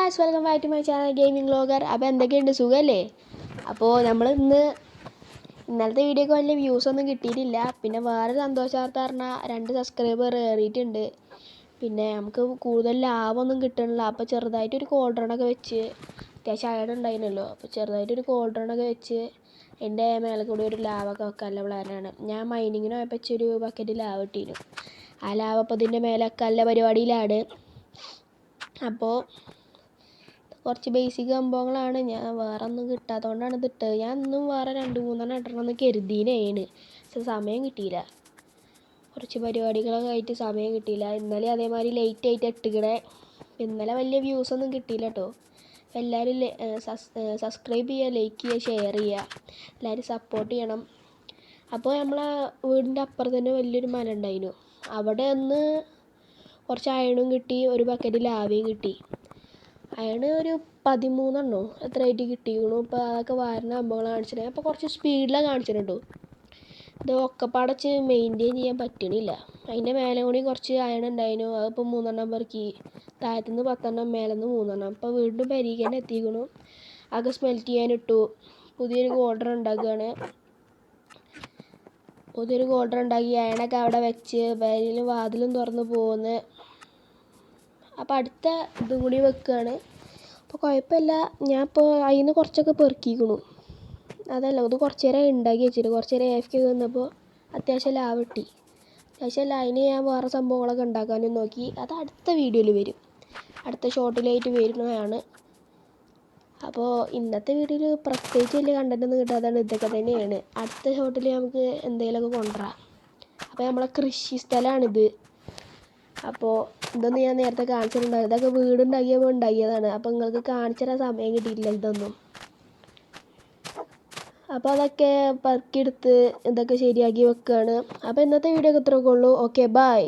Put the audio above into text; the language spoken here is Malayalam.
Guys, welcome back to my channel gaming vlogger. അപ്പോൾ എന്തൊക്കെയുണ്ട്, സുഖമല്ലേ? അപ്പോൾ നമ്മൾ ഇന്നലത്തെ വീഡിയോക്ക് വലിയ വ്യൂസ് ഒന്നും കിട്ടിയിട്ടില്ല. പിന്നെ വേറെ സന്തോഷവാർത്ത പറഞ്ഞാൽ 2 സബ്സ്ക്രൈബർ കയറിയിട്ടുണ്ട്. പിന്നെ നമുക്ക് കൂടുതൽ ലാഭമൊന്നും കിട്ടണില്ല. അപ്പോൾ ചെറുതായിട്ടൊരു കോൾഡ്രണൊക്കെ വെച്ച്, അത്യാവശ്യം അയൺ ഉണ്ടായിരുന്നല്ലോ, അപ്പോൾ ചെറുതായിട്ടൊരു കോൾഡ്രണൊക്കെ വെച്ച് എൻ്റെ മേലെ കൂടി ഒരു ലാവൊക്കെ വെക്കാനുള്ള പ്ലാനാണ്. ഞാൻ മൈനിങ്ങിന് പോയപ്പോൾ ഒരു ബക്കറ്റ് ലാവ് കിട്ടിയിരുന്നു. ആ ലാവ് അപ്പോൾ ഇതിൻ്റെ മേലെ വെക്കാനുള്ള പരിപാടിയിലാണ്. അപ്പോൾ കുറച്ച് ബേസിക് സംഭവങ്ങളാണ്. ഞാൻ വേറെ ഒന്നും കിട്ടാത്തതുകൊണ്ടാണ് ഇതിട്ടത്. ഞാൻ ഇന്നും വേറെ 2-3 ഇടണമെന്ന് കരുതിയാണ്. പക്ഷെ സമയം കിട്ടിയില്ല. കുറച്ച് പരിപാടികളൊക്കെ ആയിട്ട് സമയം കിട്ടിയില്ല. ഇന്നലെ അതേമാതിരി ലേറ്റ് ആയിട്ട് ഇട്ടുകണേ. ഇന്നലെ വലിയ വ്യൂസൊന്നും കിട്ടിയില്ല കേട്ടോ. എല്ലാവരും സബ്സ്ക്രൈബ് ചെയ്യുക, ലൈക്ക് ചെയ്യുക, ഷെയർ ചെയ്യുക, എല്ലാവരും സപ്പോർട്ട് ചെയ്യണം. അപ്പോൾ നമ്മളെ വീടിൻ്റെ അപ്പുറത്ത് തന്നെ വലിയൊരു മല ഉണ്ടായിരുന്നു. അവിടെ ഒന്ന് കുറച്ച് അയണും കിട്ടി, ഒരു ബക്കറ്റ് ലാവയും കിട്ടി. അയണ് ഒരു 13 എത്രയായിട്ട് കിട്ടിയിരുന്നു. ഇപ്പോൾ അതൊക്കെ വാരുന്ന സംഭവങ്ങൾ കാണിച്ചിട്ട് അപ്പോൾ കുറച്ച് സ്പീഡിലാണ് കാണിച്ചിട്ടുണ്ടോ. ഇത് ഒക്കെപ്പാടച്ച് മെയിൻറ്റെയിൻ ചെയ്യാൻ പറ്റണില്ല. അതിൻ്റെ മേലെ കൂടി കുറച്ച് അയൺ ഉണ്ടായിരുന്നു. അതിപ്പോൾ 3 പെറുക്കി, താഴത്തുനിന്ന് 10, മേലെന്ന് 3. അപ്പോൾ വീണ്ടും പെരീക്കന്നെ എത്തിക്കണു. അതൊക്കെ സ്മെൽറ്റ് ചെയ്യാനിട്ടു. പുതിയൊരു ഗോൾഡർ ഉണ്ടാക്കുകയാണ്. ഉണ്ടാക്കി അയണൊക്കെ അവിടെ വെച്ച് പേരിലും വാതിലും തുറന്ന് പോകുന്നു. അപ്പോൾ അടുത്ത ഇതും കൂടി വെക്കുകയാണ്. അപ്പോൾ കുഴപ്പമില്ല. ഞാൻ ഇപ്പോൾ അതിൽ നിന്ന് കുറച്ചൊക്കെ പെറുക്കിക്കണു. അതല്ല, ഇത് കുറച്ച് നേരം ഉണ്ടാക്കി വെച്ചിട്ട് കുറച്ച് നേരം AFK വന്നപ്പോൾ അത്യാവശ്യം ലാഭം കിട്ടി. അത്യാവശ്യം അതിന് ഞാൻ വേറെ സംഭവങ്ങളൊക്കെ ഉണ്ടാക്കാനും നോക്കി. അത് അടുത്ത വീഡിയോയിൽ വരും, അടുത്ത ഷോർട്ടിലായിട്ട് വരുന്നതാണ്. അപ്പോൾ ഇന്നത്തെ വീഡിയോയിൽ പ്രത്യേകിച്ച് വലിയ കണ്ടൻറ്റൊന്നും കിട്ടാത്തതാണ്. ഇതൊക്കെ തന്നെയാണ്. അടുത്ത ഷോർട്ടിൽ നമുക്ക് എന്തെങ്കിലുമൊക്കെ കൊണ്ടുവരാം. അപ്പോൾ നമ്മളെ കൃഷി സ്ഥലമാണിത്. അപ്പോൾ ഇതൊന്നും ഞാൻ നേരത്തെ കാണിച്ചിട്ടുണ്ടായിരുന്നു. ഇതൊക്കെ വീടുണ്ടാക്കിയപ്പോൾ ഉണ്ടാക്കിയതാണ്. അപ്പോൾ നിങ്ങൾക്ക് കാണിച്ചു തരാൻ സമയം കിട്ടിയിട്ടില്ല ഇതൊന്നും. അപ്പോൾ അതൊക്കെ പെറുക്കിയെടുത്ത് ഇതൊക്കെ ശരിയാക്കി വെക്കുകയാണ്. അപ്പോൾ ഇന്നത്തെ വീഡിയോ ഒക്കെ ഇത്രയൊക്കെ ഉള്ളൂ. Okay, by.